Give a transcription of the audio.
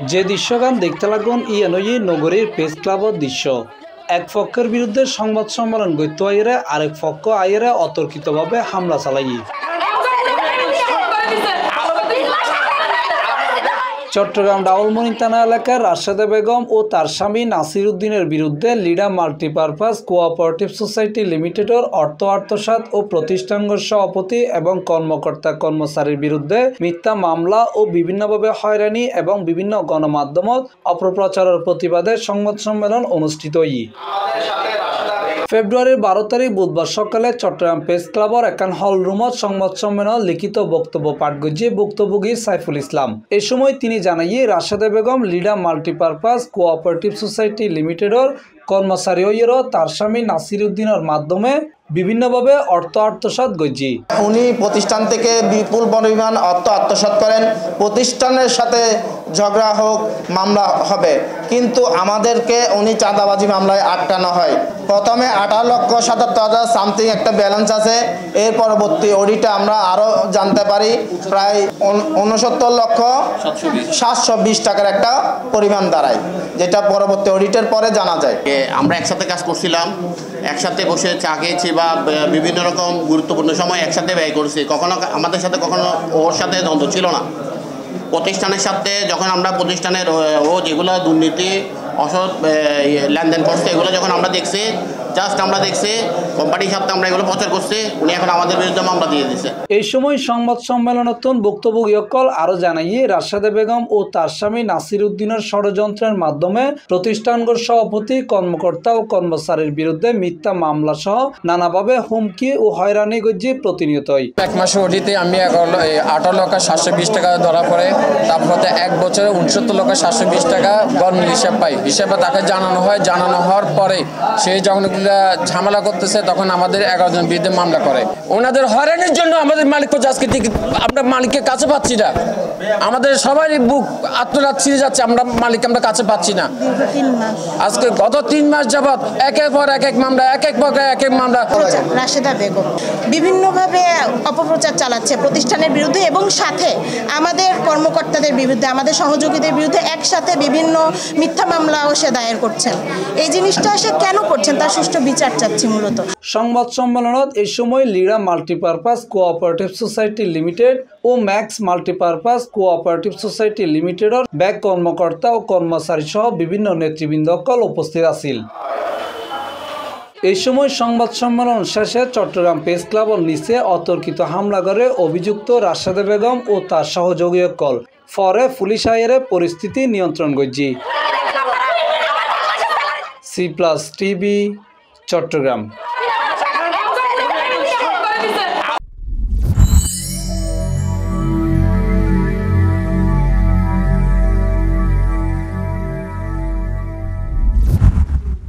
যে দৃশ্যগান দেখতে লাগুন ইয়ানই নগরীর প্রেস ক্লাবর দৃশ্য। এক পক্ষের বিরুদ্ধে সংবাদ সম্মেলন গত্য আইরে আরেক পক্ষ আইরে অতর্কিতভাবে হামলা চালাই। চট্টগ্রাম ডাউলমনি থানা এলাকার রাশেদা বেগম ও তার স্বামী নাসির উদ্দিনের বিরুদ্ধে লিডা মাল্টিপারপাস কোঅপারেটিভ সোসাইটি লিমিটেডের অর্থ আত্মসাৎ ও প্রতিষ্ঠানগত সভাপতি এবং কর্মকর্তা কর্মচারীর বিরুদ্ধে মিথ্যা মামলা ও বিভিন্নভাবে হয়রানি এবং বিভিন্ন গণমাধ্যমত অপপ্রচারের প্রতিবাদে সংবাদ সম্মেলন অনুষ্ঠিত হয়। ফেব্রুয়ারির 12 তারিখ বুধবার সকালে চট্টগ্রাম প্রেস ক্লাবর একান হল রুমত সংবাদ সম্মেলন লিখিত বক্তব্য পাঠ গজিয়ে ভুক্তভোগী সাইফুল ইসলাম। এ সময় তিনি জানাইয়ে Rasheda Begum Lida multipurpose cooperative society লিমিটেডের কর্মচারী হইয়েরও তার স্বামী নাসির উদ্দিনের মাধ্যমে বিভিন্নভাবে অর্থ আত্মসাৎ গজি। উনি প্রতিষ্ঠান থেকে বিপুল পরিমাণ অর্থ আত্মসাৎ করেন। প্রতিষ্ঠানের সাথে ঝগড়া হোক, মামলা হবে, কিন্তু আমাদেরকে উনি চাঁদাবাজি মামলায় আটকানো হয়। প্রথমে 18,77,000 সামথিং একটা ব্যালেন্স আছে। এর পরবর্তী অডিটে আমরা আরও জানতে পারি প্রায় 69,720 টাকার একটা পরিমাণ দাঁড়ায়, যেটা পরবর্তী অডিটের পরে জানা যায়। আমরা একসাথে কাজ করছিলাম, একসাথে বসে চা খেয়েছি বা বিভিন্ন রকম গুরুত্বপূর্ণ সময় একসাথে ব্যয় করেছি। কখনো আমাদের সাথে কখনো ওর সাথে দ্বন্দ্ব ছিল না। প্রতিষ্ঠানের সাথে যখন আমরা প্রতিষ্ঠানের ও যেগুলো দুর্নীতি অসৎ লেনদেন করছে এগুলো যখন আমরা দেখছি, জাস্ট আমরা দেখছি কোম্পানির সাথে আমরা এগুলো প্রচার করছি, উনি এখন আমাদের বিরুদ্ধে মামলা দিয়ে দিয়েছে। এই সময় সংবাদ সম্মেলনতন ভুক্তভোগীসকল আরও জানাইয়ে রাশেদা বেগম ও তার স্বামী নাসির উদ্দিনের ষড়যন্ত্রের মাধ্যমে প্রতিষ্ঠানগত সভাপতি কর্মকর্তা ও কর্মচারীর বিরুদ্ধে মিথ্যা মামলা সহ নানাভাবে হুমকি ও হয়রানি গজি প্রতিনিয়তই। এক মাসে অডিতে আমি 18,720 টাকা ধরা পড়ে, তারপরে এক বছরে 69,720 টাকা গরমিল হিসাব পাই। হিসাবে তাকে জানানো হয়, জানানো হওয়ার পরে সে যখন ঝামেলা করতেছে তখন আমাদের 11 জন বিরুদ্ধে মামলা করে। ওনাদের হয়রানির জন্য আমাদের মালিক আজকে আমরা মালিককে কাছে পাচ্ছি না। আমাদের সবারই বুক আত্মরাত ছিঁড়ে যাচ্ছে, আমরা কাছে পাচ্ছি না। আজকে গত 3 মাস যাবৎ একের পর এক মামলা, এক মামলা। রাশেদা বেগম বিভিন্নভাবে অপপ্রচার চালাচ্ছে প্রতিষ্ঠানের বিরুদ্ধে এবং সাথে আমাদের কর্মকর্তাদের বিরুদ্ধে, আমাদের সহযোগীদের বিরুদ্ধে একসাথে বিভিন্ন মিথ্যা মামলাও সে দায়ের করছেন। এই জিনিসটা সে কেন করছেন তার সুষ্ঠু বিচার চাচ্ছি মূলত। সংবাদ সম্মেলনত এই সময় লিডা মাল্টিপারপাস কোঅপারেটিভ সোসাইটি লিমিটেড ও ম্যাক্স মাল্টিপারপাস কোঅপারেটিভ সোসাইটি লিমিটেডের ব্যাংক কর্মকর্তা ও কর্মচারী সহ বিভিন্ন নেতৃবৃন্দসকল উপস্থিত আছিল। এই সময় সংবাদ সম্মেলন শেষে চট্টগ্রাম প্রেস ক্লাবর নিচে অতর্কিত হামলা করে অভিযুক্ত রাশেদা বেগম ও তার সহযোগীসকল। পরে পুলিশ আইরে পরিস্থিতি নিয়ন্ত্রণ গজি। C+ TV Chittagong.